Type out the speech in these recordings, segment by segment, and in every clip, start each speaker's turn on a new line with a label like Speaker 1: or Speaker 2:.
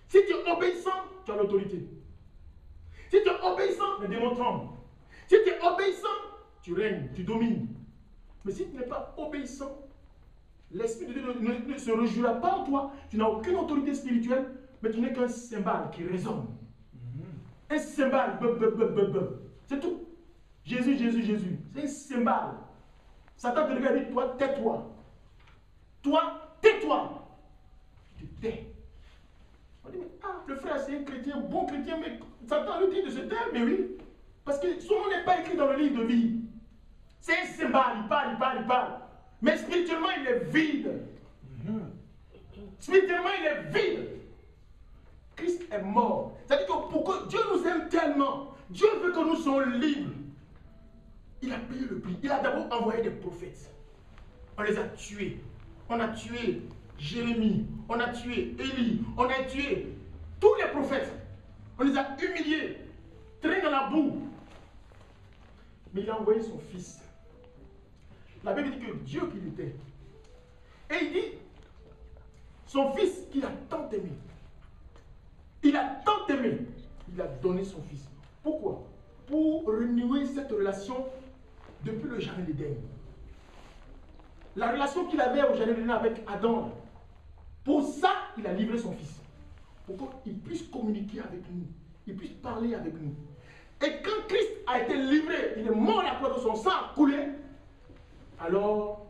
Speaker 1: Si tu es obéissant, tu as l'autorité. Si tu es obéissant, les démons tremblent. Si tu es obéissant, tu règnes, tu domines. Mais si tu n'es pas obéissant, l'Esprit de Dieu ne se réjouira pas en toi. Tu n'as aucune autorité spirituelle, mais tu n'es qu'un cymbale qui résonne. Un cymbale, c'est tout. Jésus, Jésus, Jésus. C'est un cymbale. Satan te regarde et dit, toi, tais-toi. Toi, tais-toi. Tu te tais. On dit, mais le frère, c'est un chrétien, bon chrétien, mais Satan lui dit de se taire, mais oui. Parce que son nom n'est pas écrit dans le livre de vie. C'est un cymbale, il parle. Mais spirituellement, il est vide. Spirituellement, il est vide. Christ est mort. C'est-à-dire que pourquoi Dieu nous aime tellement, Dieu veut que nous soyons libres. Il a payé le prix. Il a d'abord envoyé des prophètes. On les a tués. On a tué Jérémie. On a tué Élie. On a tué tous les prophètes. On les a humiliés, traînés dans la boue. Mais il a envoyé son fils. La Bible dit que Dieu qu'il était. Et il dit, son fils qu'il a tant aimé. Il a tant aimé. Il a donné son fils. Pourquoi? Pour renouer cette relation depuis le jardin d'Éden. La relation qu'il avait au jardin d'Éden avec Adam. Pour ça, il a livré son fils. Pour qu'il puisse communiquer avec nous. Il puisse parler avec nous. Et quand Christ a été livré, il est mort à la croix de son sang a coulé. Alors,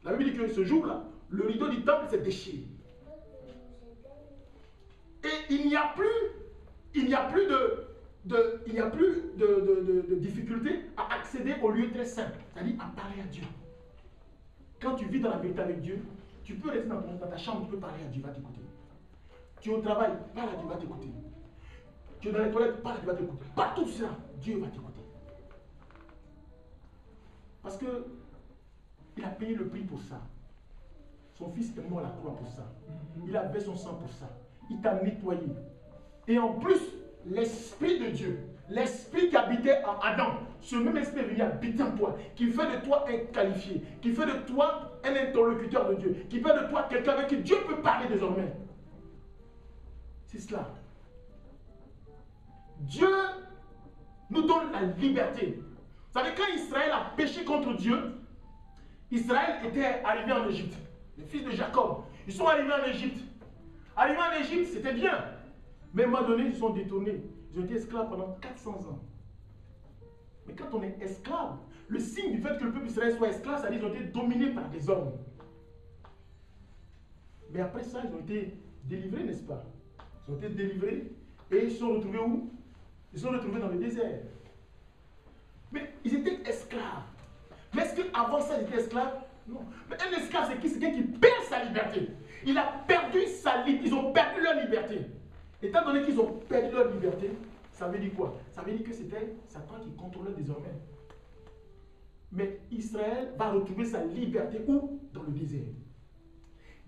Speaker 1: la Bible dit que ce jour-là, le rideau du temple s'est déchiré. Et il n'y a plus de difficulté à accéder au lieu très simple, c'est-à-dire à parler à Dieu. Quand tu vis dans la vérité avec Dieu, tu peux rester dans ta chambre, tu peux parler à Dieu, il va t'écouter. Tu es au travail, parle à Dieu, il va t'écouter. Tu es dans les toilettes, parle à Dieu, il va t'écouter. Partout ça, Dieu va t'écouter. Parce que il a payé le prix pour ça. Son fils est mort à la croix pour ça. Il a versé son sang pour ça. Il t'a nettoyé. Et en plus, l'Esprit de Dieu, l'Esprit qui habitait en Adam, ce même Esprit est venu habiter en toi, qui fait de toi un qualifié, qui fait de toi un interlocuteur de Dieu, qui fait de toi quelqu'un avec qui Dieu peut parler désormais. C'est cela. Dieu nous donne la liberté. Vous savez, quand Israël a péché contre Dieu, Israël était arrivé en Égypte. Les fils de Jacob, ils sont arrivés en Égypte. Arrivés en Égypte, c'était bien. Mais à un moment donné, ils sont détournés. Ils ont été esclaves pendant 400 ans. Mais quand on est esclave, le signe du fait que le peuple d'Israël soit esclave, c'est-à-dire qu'ils ont été dominés par des hommes. Mais après ça, ils ont été délivrés, n'est-ce pas? Ils ont été délivrés et ils se sont retrouvés où? Ils se sont retrouvés dans le désert. Mais ils étaient esclaves. Mais est-ce qu'avant ça, ils étaient esclaves? Non. Mais un esclave, c'est qui? C'est quelqu'un qui perd sa liberté. Il a perdu sa liberté. Ils ont perdu leur liberté. Étant donné qu'ils ont perdu leur liberté, ça veut dire quoi? Ça veut dire que c'était Satan qui contrôlait désormais. Mais Israël va retrouver sa liberté où? Dans le désert.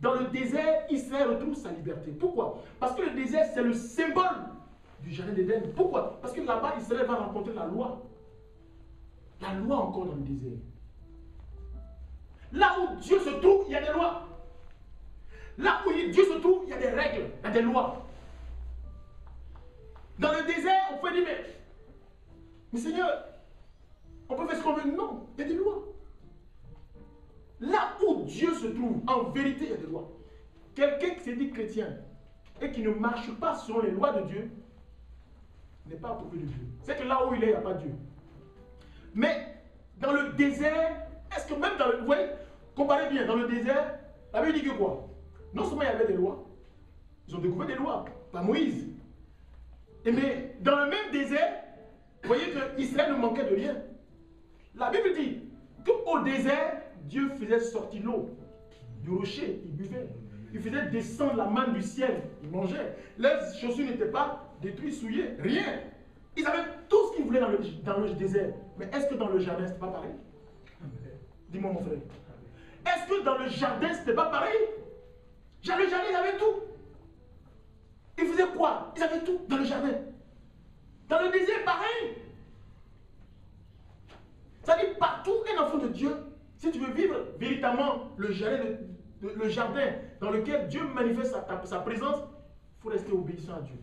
Speaker 1: Dans le désert, Israël retrouve sa liberté. Pourquoi? Parce que le désert, c'est le symbole du jardin d'Éden. Pourquoi? Parce que là-bas, Israël va rencontrer la loi. La loi encore dans le désert. Là où Dieu se trouve, il y a des lois. Là où Dieu se trouve, il y a des règles, il y a des lois. Dans le désert, on peut dire, mais Seigneur, on peut faire ce qu'on veut. Non, il y a des lois. Là où Dieu se trouve, en vérité, il y a des lois. Quelqu'un qui s'est dit chrétien et qui ne marche pas selon les lois de Dieu n'est pas approuvé de Dieu. C'est que là où il est, il n'y a pas de Dieu. Mais dans le désert, est-ce que même dans le... Vous voyez, comparez bien, dans le désert, la Bible dit que quoi? Non seulement il y avait des lois, ils ont découvert des lois, par Moïse. Mais dans le même désert, vous voyez qu'Israël ne manquait de rien. La Bible dit qu'au désert, Dieu faisait sortir l'eau du rocher, il buvait. Il faisait descendre la manne du ciel, il mangeait. Leurs chaussures n'étaient pas détruites, souillées, rien. Ils avaient tout ce qu'ils voulaient dans le désert. Mais est-ce que dans le jardin, ce n'était pas pareil? Dis-moi mon frère. Est-ce que dans le jardin, ce n'était pas pareil? Dans le jardin, ils avaient tout. Ils faisaient quoi? Ils avaient tout dans le jardin. Dans le désert, pareil. Ça dit partout, un enfant de Dieu, si tu veux vivre véritablement le jardin dans lequel Dieu manifeste sa présence, il faut rester obéissant à Dieu.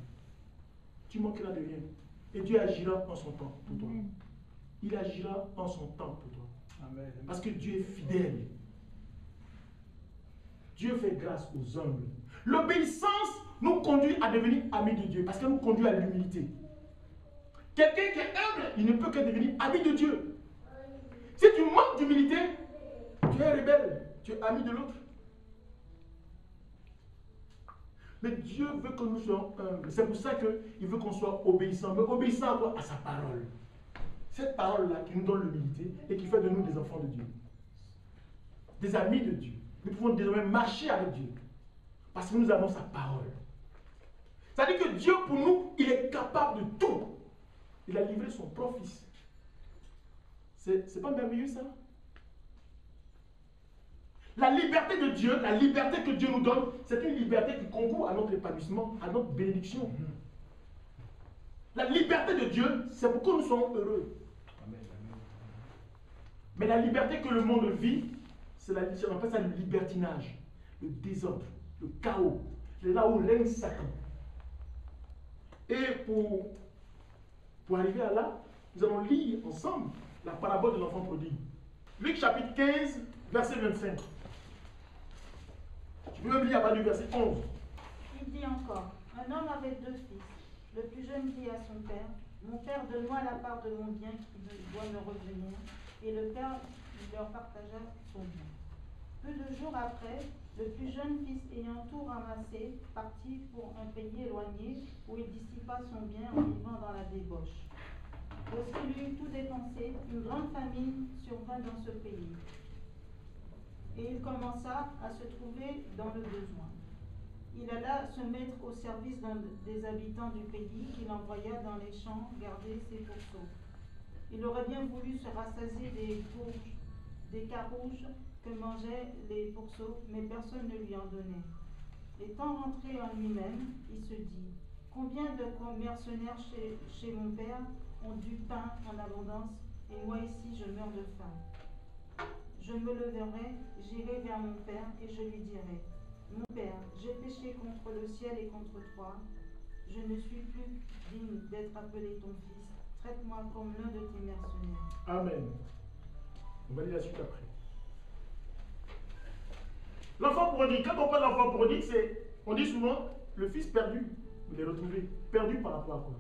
Speaker 1: Tu manqueras de rien. Et Dieu agira en son temps pour toi. Il agira en son temps pour toi.
Speaker 2: Amen.
Speaker 1: Parce que Dieu est fidèle. Dieu fait grâce aux humbles. L'obéissance nous conduit à devenir amis de Dieu parce qu'elle nous conduit à l'humilité. Quelqu'un qui est humble, il ne peut que devenir ami de Dieu. Si tu manques d'humilité, tu es rebelle, tu es ami de l'autre. Mais Dieu veut que nous soyons humbles. C'est pour ça qu'il veut qu'on soit obéissant. Mais obéissant à quoi? À sa parole. Cette parole-là qui nous donne l'humilité et qui fait de nous des enfants de Dieu. Des amis de Dieu. Nous pouvons désormais marcher avec Dieu. Parce que nous avons sa parole. C'est-à-dire que Dieu, pour nous, il est capable de tout. Il a livré son propre fils. C'est pas merveilleux ça? La liberté de Dieu, la liberté que Dieu nous donne, c'est une liberté qui concourt à notre épanouissement, à notre bénédiction. La liberté de Dieu, c'est pour que nous soyons heureux. Mais la liberté que le monde vit, on appelle ça le libertinage, le désordre, le chaos. C'est là où règne Satan. Et pour arriver à là, nous allons lire ensemble la parabole de l'enfant prodigue. Luc chapitre 15, verset 25. Je peux même lire à partir du verset 11.
Speaker 3: Il dit encore, un homme avait 2 fils. Le plus jeune dit à son père, mon père, donne-moi la part de mon bien qui doit me revenir. Et le père leur partagea son bien. Peu de jours après, le plus jeune fils ayant tout ramassé, partit pour un pays éloigné où il dissipa son bien en vivant dans la débauche. Lorsqu'il eut tout dépensé, une grande famine survint dans ce pays. Et il commença à se trouver dans le besoin. Il alla se mettre au service des habitants du pays qu'il envoya dans les champs garder ses pourceaux. Il aurait bien voulu se rassasier des carouges que mangeaient les pourceaux, mais personne ne lui en donnait. Étant rentré en lui-même, il se dit, combien de mercenaires chez mon père ont du pain en abondance, et moi ici je meurs de faim. Je me leverai, j'irai vers mon père, et je lui dirai, mon père, j'ai péché contre le ciel et contre toi, je ne suis plus digne d'être appelé ton fils, traite-moi comme l'un de tes mercenaires.
Speaker 1: Amen. On va lire la suite après. L'enfant prodigue, quand on parle d'enfant prodigue, on dit souvent le fils perdu. Vous l'avez retrouvé. Perdu par rapport à quoi?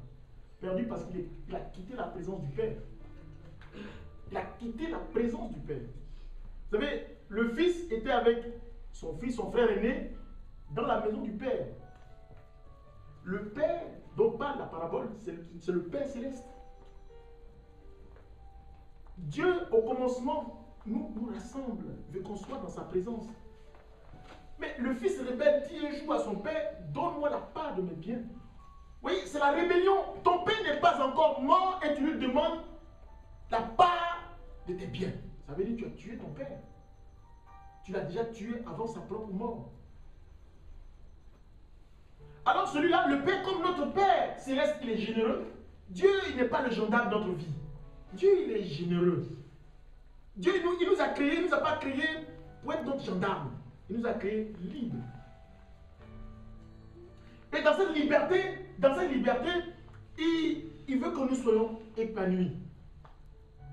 Speaker 1: Perdu parce qu'il a quitté la présence du Père. Il a quitté la présence du Père. Vous savez, le fils était avec son fils, son frère aîné, dans la maison du Père. Le Père dont parle la parabole, c'est le Père céleste. Dieu, au commencement, nous rassemble, veut qu'on soit dans sa présence. Mais le fils rebelle dit un jour à son père, donne-moi la part de mes biens. Oui, c'est la rébellion. Ton père n'est pas encore mort et tu lui demandes la part de tes biens. Ça veut dire que tu as tué ton père. Tu l'as déjà tué avant sa propre mort. Alors celui-là, le Père, comme notre Père céleste, il est généreux. Dieu, il n'est pas le gendarme de notre vie. Dieu, il est généreux. Dieu, il nous a créés, il ne nous a pas créés pour être notre gendarme. Il nous a créés libres. Et dans cette liberté, il veut que nous soyons épanouis.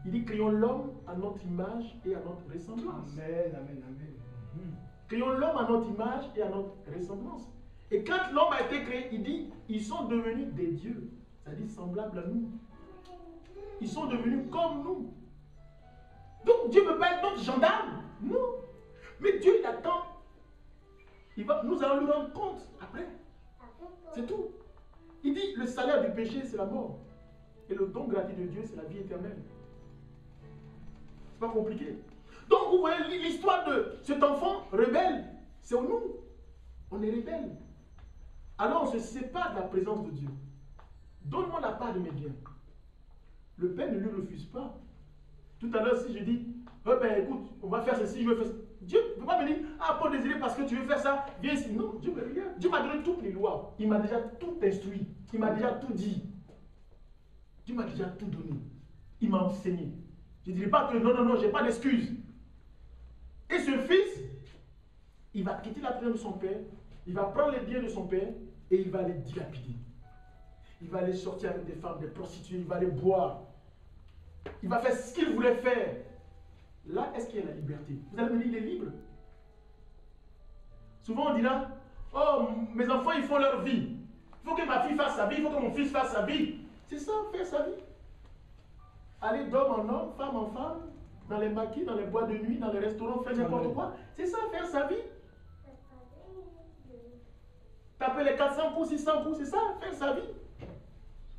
Speaker 1: Il dit, créons l'homme à notre image et à notre ressemblance.
Speaker 2: Amen, amen, amen.
Speaker 1: Créons l'homme à notre image et à notre ressemblance. Et quand l'homme a été créé, il dit, ils sont devenus des dieux. C'est-à-dire semblables à nous. Ils sont devenus comme nous. Donc Dieu ne peut pas être notre gendarme. Non. Mais Dieu, il attend. Nous allons lui rendre compte après. C'est tout. Il dit, le salaire du péché, c'est la mort. Et le don gratuit de Dieu, c'est la vie éternelle. C'est pas compliqué. Donc vous voyez l'histoire de cet enfant rebelle. C'est nous. On est rebelle. Alors on se sépare de la présence de Dieu. Donne-moi la part de mes biens. Le Père ne lui refuse pas. Tout à l'heure, si je dis, oh ben écoute, on va faire ceci, je veux faire ça. Dieu ne peut pas me dire, ah Paul Désiré, parce que tu veux faire ça, viens ici. Non, Dieu me regarde. Dieu m'a donné toutes les lois. Il m'a déjà tout instruit. Il m'a déjà tout dit. Dieu m'a déjà tout donné. Il m'a enseigné. Je ne dirai pas que non, je n'ai pas d'excuse. Et ce fils, il va quitter la présence de son père, il va prendre les biens de son père, Et il va aller dilapider. Il va aller sortir avec des femmes, des prostituées, il va aller boire. Il va faire ce qu'il voulait faire. Là, est-ce qu'il y a la liberté? Vous allez me dire, il est libre. Souvent on dit là, oh, mes enfants, ils font leur vie. Il faut que ma fille fasse sa vie, il faut que mon fils fasse sa vie. C'est ça, faire sa vie. Aller d'homme en homme, femme en femme, dans les maquis, dans les boîtes de nuit, dans les restaurants, faire n'importe quoi. C'est ça, faire sa vie. Taper les 400 coups, 600 coups, c'est ça, faire sa vie.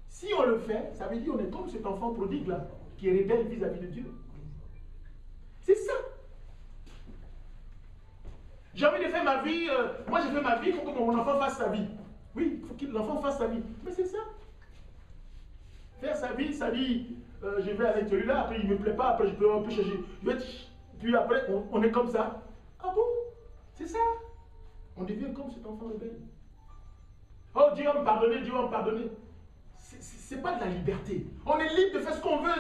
Speaker 1: Si on le fait, ça veut dire qu'on est comme cet enfant prodigue là, qui est rebelle vis-à-vis de Dieu. C'est ça. J'ai envie de faire ma vie, moi j'ai fait ma vie, il faut que mon enfant fasse sa vie. Oui, il faut que l'enfant fasse sa vie. Mais c'est ça. Faire sa vie, ça dit, je vais avec celui-là, après il ne me plaît pas, après je peux un peu changer. Puis après, on est comme ça. Ah bon? C'est ça. On devient comme cet enfant rebelle. Oh, Dieu va me pardonner, Dieu va me pardonner. Ce n'est pas de la liberté. On est libre de faire ce qu'on veut.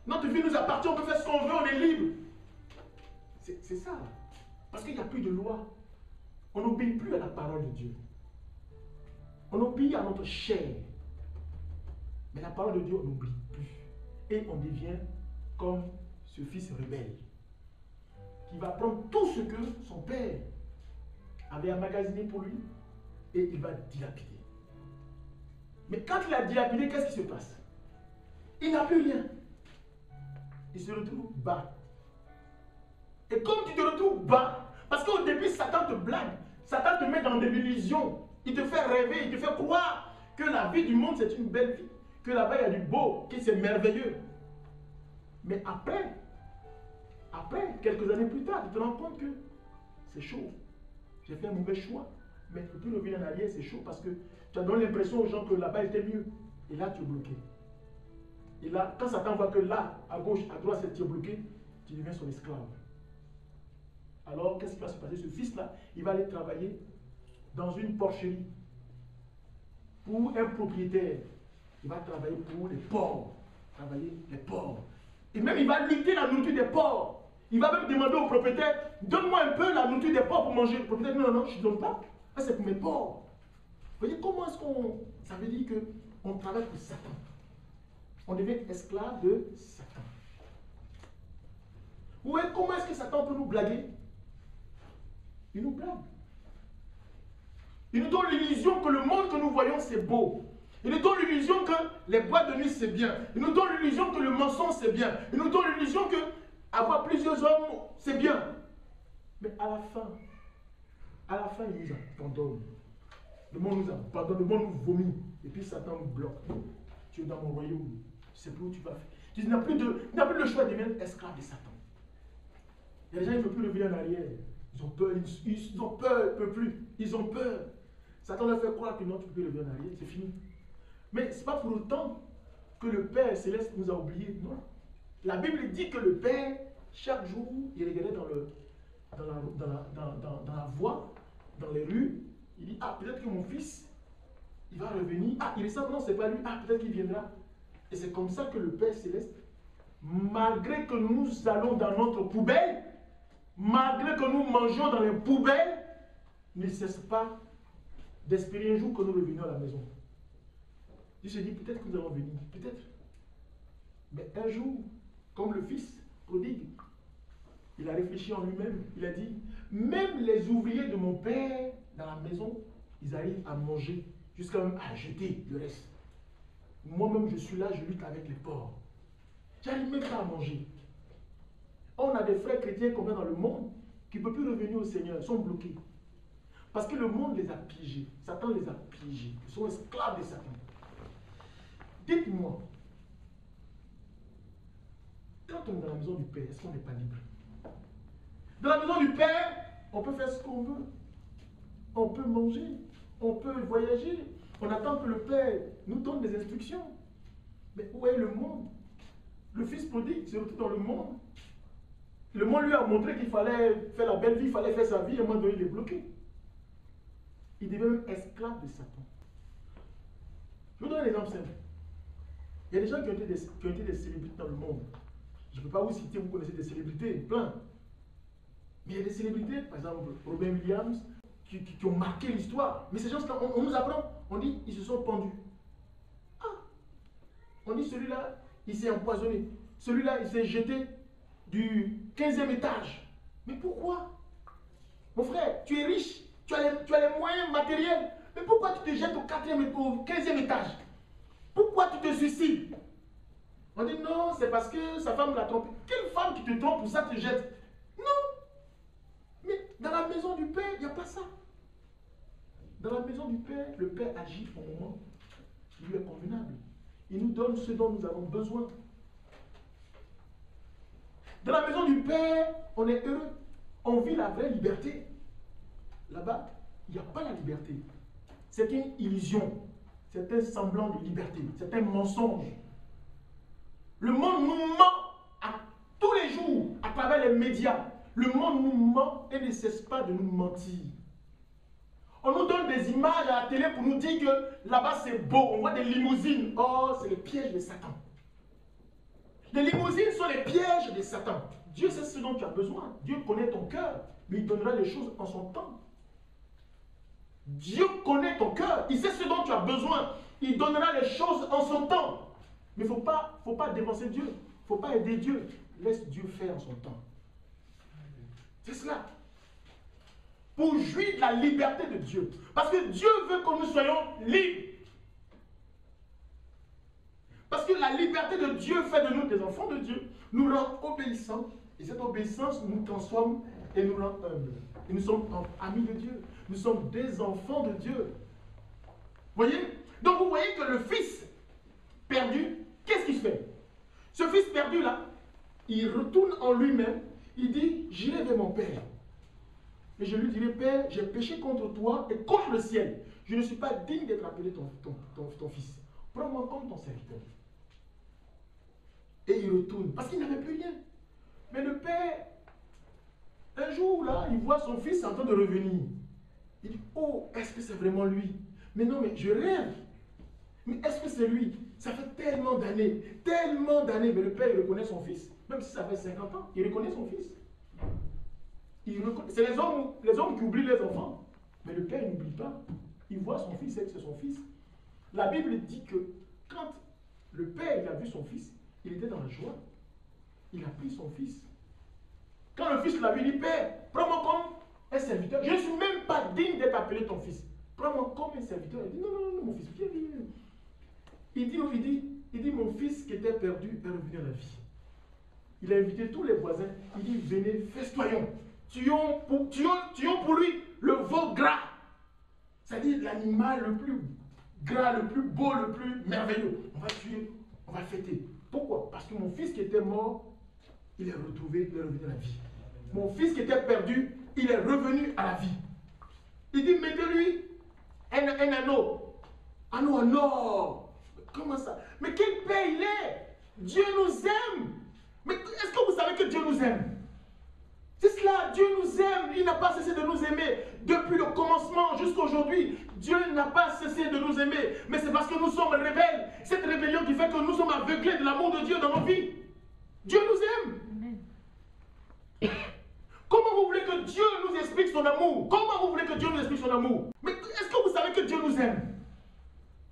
Speaker 1: Notre vie nous appartient, on peut faire ce qu'on veut, on est libre. C'est ça. Parce qu'il n'y a plus de loi. On n'obéit plus à la parole de Dieu. On obéit à notre chair. Mais la parole de Dieu, on n'oublie plus. Et on devient comme ce fils rebelle. Qui va prendre tout ce que son père avait emmagasiné pour lui. Et il va dilapider. Mais quand il a dilapidé, qu'est-ce qui se passe? Il n'a plus rien. Il se retrouve bas. Et comme tu te retrouves bas, parce qu'au début, Satan te blague, Satan te met dans des illusions, il te fait rêver, il te fait croire que la vie du monde, c'est une belle vie, que là-bas, il y a du beau, que c'est merveilleux. Mais après, quelques années plus tard, tu te rends compte que c'est chaud. J'ai fait un mauvais choix. Mais tu peux revenir en arrière, c'est chaud parce que tu as donné l'impression aux gens que là-bas était mieux. Et là, tu es bloqué. Et là, quand Satan voit que là, à gauche, à droite, tu es bloqué, tu deviens son esclave. Alors, qu'est-ce qui va se passer? Ce fils-là, il va aller travailler dans une porcherie pour un propriétaire. Il va travailler pour les porcs. Travailler les porcs. Et même, il va limiter la nourriture des porcs. Il va même demander au propriétaire, donne-moi un peu la nourriture des porcs pour manger. Le propriétaire, non, je ne donne pas. Ça, c'est pour mes porcs. Vous voyez comment est-ce qu'on... Ça veut dire qu'on travaille pour Satan. On devient esclave de Satan. Vous voyez comment est-ce que Satan peut nous blaguer? Il nous blague. Il nous donne l'illusion que le monde que nous voyons, c'est beau. Il nous donne l'illusion que les boîtes de nuit, c'est bien. Il nous donne l'illusion que le mensonge, c'est bien. Il nous donne l'illusion que avoir plusieurs hommes, c'est bien. Mais à la fin, il nous abandonne. Le monde nous abandonne, le monde nous vomit. Et puis Satan nous bloque. Tu es dans mon royaume. Tu sais plus où tu vas faire. Tu n'as plus le choix de devenir esclave de Satan. Il y a des gens qui ne peuvent plus revenir en arrière. Ils ont peur, ils ont peur, ils ne peuvent plus. Ils ont peur. Satan leur fait croire que non, tu ne peux plus revenir en arrière, c'est fini. Mais ce n'est pas pour autant que le Père Céleste nous a oubliés. Non. La Bible dit que le Père, chaque jour, il regardait dans la voie, dans les rues. Il dit, ah, peut-être que mon fils, il va revenir. Ah, il est simple, non, ce n'est pas lui. Ah, peut-être qu'il viendra. Et c'est comme ça que le Père Céleste, malgré que nous allons dans notre poubelle, malgré que nous mangeons dans les poubelles, ne cesse pas d'espérer un jour que nous revenions à la maison. Il se dit, peut-être que nous allons venir, peut-être. Mais un jour, comme le fils prodigue, il a réfléchi en lui-même, il a dit, même les ouvriers de mon père dans la maison, ils arrivent à manger, jusqu'à même à jeter le reste. Moi-même, je suis là, je lutte avec les porcs. J'arrive même pas à manger. On a des frères chrétiens comme dans le monde qui ne peuvent plus revenir au Seigneur, ils sont bloqués. Parce que le monde les a piégés. Satan les a piégés. Ils sont esclaves de Satan. Dites-moi, quand on est dans la maison du Père, est-ce qu'on n'est pas libre? Dans la maison du Père, on peut faire ce qu'on veut. On peut manger, on peut voyager. On attend que le Père nous donne des instructions. Mais où est le monde? Le fils prodigue se retrouve dans le monde. Le monde lui a montré qu'il fallait faire la belle vie, il fallait faire sa vie, et à un moment donné, il est bloqué. Il devient même esclave de Satan. Je vous donne un exemple simple. Il y a des gens qui ont été des célébrités dans le monde. Je ne peux pas vous citer, vous connaissez des célébrités, plein. Mais il y a des célébrités, par exemple Robin Williams, qui ont marqué l'histoire. Mais ces gens-là, on nous apprend, on dit, ils se sont pendus. Ah, on dit, celui-là, il s'est empoisonné. Celui-là, il s'est jeté du 15e étage. Mais pourquoi? Mon frère, tu es riche, tu as les moyens matériels. Mais pourquoi tu te jettes au 15e étage? Pourquoi tu te suicides? On dit non, c'est parce que sa femme l'a trompé. Quelle femme qui te trompe pour ça te jette? Non. Mais dans la maison du Père, il n'y a pas ça. Dans la maison du Père, le Père agit au moment qui lui est convenable. Il nous donne ce dont nous avons besoin. Dans la maison du Père, on est heureux. On vit la vraie liberté. Là-bas, il n'y a pas la liberté. C'est une illusion. C'est un semblant de liberté. C'est un mensonge. Le monde nous ment à tous les jours à travers les médias. Le monde nous ment et ne cesse pas de nous mentir. On nous donne des images à la télé pour nous dire que là-bas c'est beau. On voit des limousines. Oh, c'est le piège de Satan. Les limousines sont les pièges de Satan. Dieu sait ce dont tu as besoin. Dieu connaît ton cœur. Mais il donnera les choses en son temps. Dieu connaît ton cœur. Il sait ce dont tu as besoin. Il donnera les choses en son temps. Mais il ne faut pas dévancer Dieu. Il ne faut pas aider Dieu. Laisse Dieu faire en son temps. C'est cela. Pour jouir de la liberté de Dieu. Parce que Dieu veut que nous soyons libres. Parce que la liberté de Dieu fait de nous des enfants de Dieu. Nous rend obéissants. Et cette obéissance nous transforme et nous rend humbles. Et nous sommes amis de Dieu. Nous sommes des enfants de Dieu. Voyez? Donc vous voyez que le fils perdu, qu'est-ce qu'il fait? Ce fils perdu là, il retourne en lui-même. Il dit, j'irai vers mon père. Et je lui dirai, Père, j'ai péché contre toi et contre le ciel. Je ne suis pas digne d'être appelé ton fils. Prends-moi comme ton serviteur. Et il retourne, parce qu'il n'avait plus rien. Mais le père, un jour là, il voit son fils en train de revenir. Il dit, oh, est-ce que c'est vraiment lui? Mais non, mais je rêve. Mais est-ce que c'est lui? Ça fait tellement d'années. Mais le père, il reconnaît son fils. Même si ça fait 50 ans, il reconnaît son fils. C'est les hommes qui oublient les enfants. Mais le père n'oublie pas. Il voit son fils et que c'est son fils. La Bible dit que quand le père il a vu son fils, il était dans la joie. Il a pris son fils. Quand le fils l'a vu, il dit, Père, prends-moi comme un serviteur. Je ne suis même pas digne d'être appelé ton fils. Prends-moi comme un serviteur. Il dit, non, mon fils, viens. Il dit, mon fils qui était perdu est revenu à la vie. Il a invité tous les voisins. Il dit, venez, festoyons. Tuons pour lui le veau gras. C'est-à-dire l'animal le plus gras, le plus beau, le plus merveilleux. On va tuer, on va fêter. Pourquoi? Parce que mon fils qui était mort, il est retrouvé, il est revenu à la vie. Mon fils qui était perdu, il est revenu à la vie. Il dit, mettez-lui un anneau. Anneau en or. Comment ça? Mais quel père il est? Dieu nous aime. Mais est-ce que vous savez que Dieu nous aime? C'est cela, Dieu nous aime, il n'a pas cessé de nous aimer. Depuis le commencement jusqu'à aujourd'hui, Dieu n'a pas cessé de nous aimer. Mais c'est parce que nous sommes rebelles. Cette rébellion qui fait que nous sommes aveuglés de l'amour de Dieu dans nos vies. Dieu nous aime. Amen. Comment vous voulez que Dieu nous explique son amour? Comment vous voulez que Dieu nous explique son amour? Mais est-ce que vous savez que Dieu nous aime?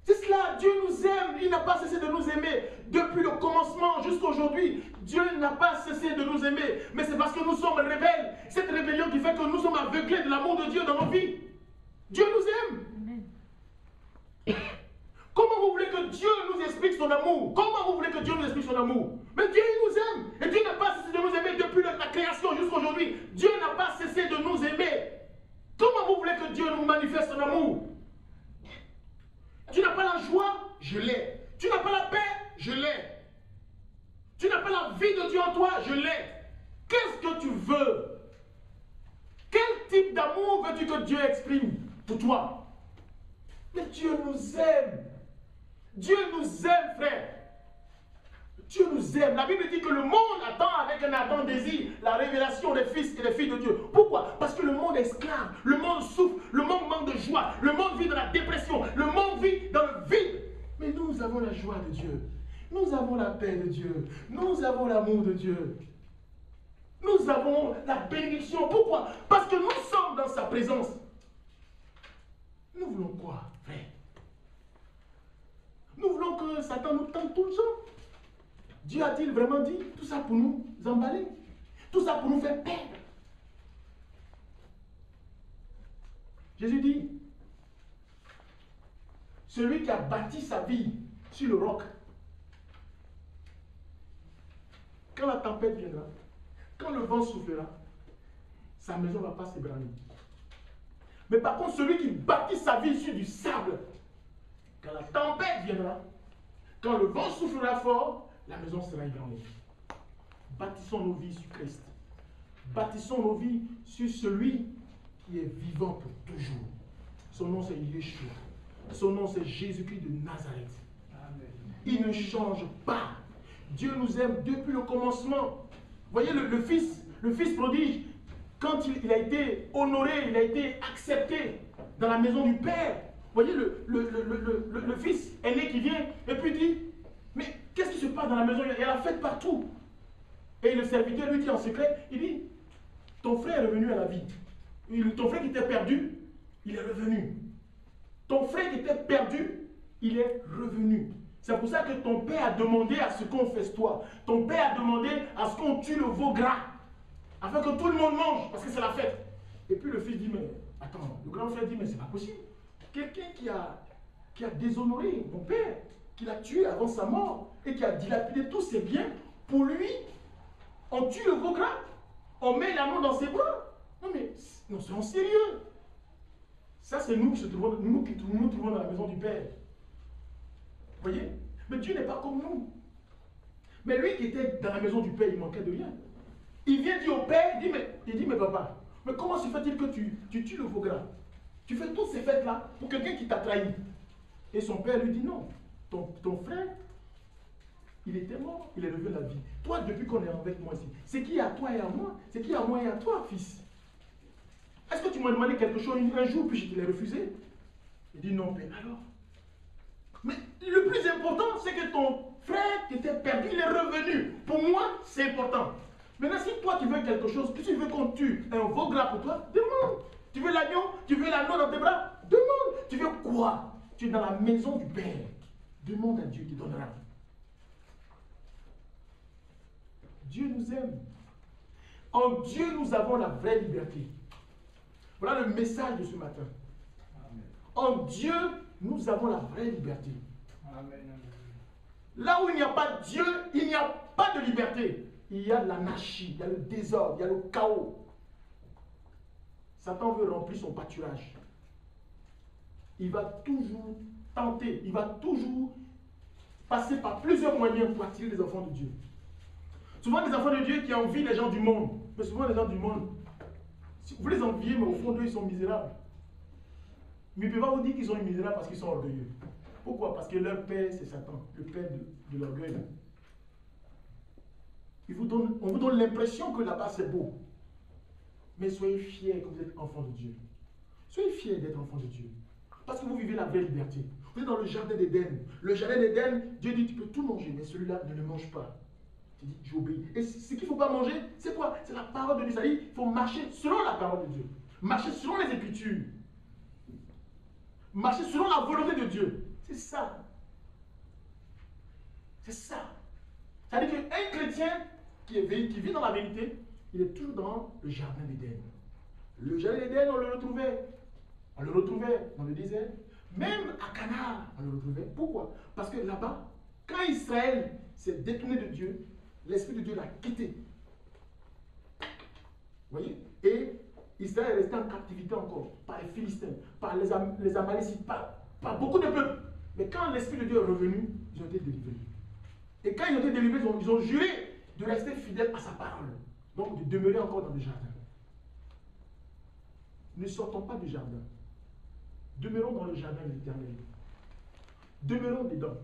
Speaker 1: C'est cela, Dieu nous aime, il n'a pas cessé de nous aimer. Depuis le commencement jusqu'à aujourd'hui, Dieu n'a pas cessé de nous aimer. Mais c'est parce que nous sommes rebelles. Cette rébellion qui fait que nous sommes aveuglés de l'amour de Dieu dans nos vies. Dieu nous aime. Amen. Comment vous voulez que Dieu nous explique son amour? Comment vous voulez que Dieu nous explique son amour? Mais Dieu il nous aime. Et Dieu n'a pas cessé de nous aimer depuis la création jusqu'à aujourd'hui. Dieu n'a pas cessé de nous aimer. Comment vous voulez que Dieu nous manifeste son amour? Tu n'as pas la joie? Je l'ai. Tu n'as pas la paix? Je l'ai. Tu n'as pas la vie de Dieu en toi? Je l'ai. Qu'est-ce que tu veux? Quel type d'amour veux-tu que Dieu exprime pour toi? Mais Dieu nous aime. Dieu nous aime, frère. Dieu nous aime. La Bible dit que le monde attend avec un ardent désir la révélation des fils et des filles de Dieu. Pourquoi? Parce que le monde est esclave, le monde souffre, le monde manque de joie, le monde vit dans la dépression, le monde vit dans le vide. Mais nous avons la joie de Dieu. Nous avons la paix de Dieu. Nous avons l'amour de Dieu. Nous avons la bénédiction. Pourquoi? Parce que nous sommes dans sa présence. Nous voulons quoi, frère? Nous voulons que Satan nous tente tout le temps. Dieu a-t-il vraiment dit tout ça pour nous emballer? Tout ça pour nous faire perdre? Jésus dit, celui qui a bâti sa vie sur le roc, quand la tempête viendra, quand le vent soufflera, sa maison ne va pas s'ébranler. Mais par contre, celui qui bâtit sa vie sur du sable, quand la tempête viendra, quand le vent soufflera fort, la maison sera ébranlée. Bâtissons nos vies sur Christ. Bâtissons nos vies sur celui qui est vivant pour toujours. Son nom c'est Yeshua. Son nom c'est Jésus-Christ de Nazareth. Amen. Il ne change pas. Dieu nous aime depuis le commencement. Vous voyez le fils prodige, quand il a été honoré, il a été accepté dans la maison du Père. Vous voyez le fils aîné qui vient et puis dit, mais qu'est-ce qui se passe dans la maison? Il y a la fête partout. Et le serviteur lui dit en secret, il dit, ton frère est revenu à la vie. Ton frère qui était perdu, il est revenu. Ton frère qui était perdu, il est revenu. C'est pour ça que ton père a demandé à ce qu'on festoie. Ton père a demandé à ce qu'on tue le veau gras. Afin que tout le monde mange, parce que c'est la fête. Et puis le fils dit, mais attends, le grand frère dit, mais c'est pas possible. Quelqu'un qui a déshonoré mon père, qui l'a tué avant sa mort, et qui a dilapidé tous ses biens, pour lui, on tue le veau gras, on met l'anneau dans ses bras. Non mais, non, soyons sérieux. Ça c'est nous qui nous trouvons dans la maison du Père. Vous voyez? Mais Dieu n'est pas comme nous. Mais lui qui était dans la maison du Père, il manquait de rien. Il vient dire au Père, il dit, mais papa, mais comment se fait-il que tu tues le veau gras? Tu fais toutes ces fêtes-là pour quelqu'un qui t'a trahi. Et son père lui dit, non, ton frère, il était mort, il est revenu à la vie. Toi, depuis qu'on est avec moi ici, c'est qui est à toi et à moi? C'est qui est à moi et à toi, fils? Est-ce que tu m'as demandé quelque chose un jour, puis je te l'ai refusé? Il dit, non, père, alors? Mais le plus important, c'est que ton frère qui était perdu, il est revenu. Pour moi, c'est important. Maintenant, si toi, tu veux quelque chose, si tu veux qu'on tue un veau gras pour toi, demande. Tu veux l'agneau? Tu veux l'anneau dans tes bras? Demande. Tu veux quoi? Tu es dans la maison du Père. Demande à Dieu, il te donnera. Dieu nous aime. En Dieu, nous avons la vraie liberté. Voilà le message de ce matin. Amen. En Dieu, nous avons la vraie liberté. Amen. Là où il n'y a pas de Dieu, il n'y a pas de liberté. Il y a l'anarchie, il y a le désordre, il y a le chaos. Satan veut remplir son pâturage. Il va toujours tenter, il va toujours passer par plusieurs moyens pour attirer les enfants de Dieu. Souvent des enfants de Dieu qui envient les gens du monde. Mais souvent les gens du monde, vous les enviez, mais au fond d'eux, ils sont misérables. Mais ils ne peuvent pas vous dire qu'ils sont misérables parce qu'ils sont orgueilleux. Pourquoi? Parce que leur père, c'est Satan, le père de l'orgueil. On vous donne l'impression que là-bas, c'est beau. Mais soyez fiers que vous êtes enfants de Dieu. Soyez fiers d'être enfants de Dieu. Parce que vous vivez la vraie liberté. Vous êtes dans le jardin d'Éden. Le jardin d'Éden, Dieu dit, tu peux tout manger, mais celui-là, ne le mange pas. Tu dis, j'obéis. Et ce qu'il ne faut pas manger, c'est quoi? C'est la parole de Dieu. C'est-à-dire, il faut marcher selon la parole de Dieu. Marcher selon les Écritures. Marcher selon la volonté de Dieu. C'est ça. C'est ça. C'est-à-dire qu'un chrétien qui vit dans la vérité, il est toujours dans le jardin d'Éden. Le jardin d'Éden, on le retrouvait dans le désert. Même à Canaan, on le retrouvait. Pourquoi? Parce que là-bas, quand Israël s'est détourné de Dieu, l'Esprit de Dieu l'a quitté. Vous voyez? Et Israël est resté en captivité encore par les Philistins, par les Amalécites, par beaucoup de peuples. Mais quand l'Esprit de Dieu est revenu, ils ont été délivrés. Et quand ils ont été délivrés, ils ont juré de rester fidèles à sa parole. Donc de demeurer encore dans le jardin. Ne sortons pas du jardin. Demeurons dans le jardin de l'Éternel. Demeurons dedans.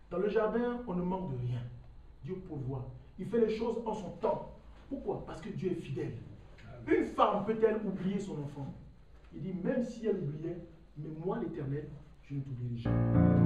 Speaker 1: Dans le jardin, on ne manque de rien. Dieu pourvoit. Il fait les choses en son temps. Pourquoi? Parce que Dieu est fidèle. Une femme peut-elle oublier son enfant? Il dit, même si elle oubliait, mais moi l'Éternel, je ne t'oublierai jamais.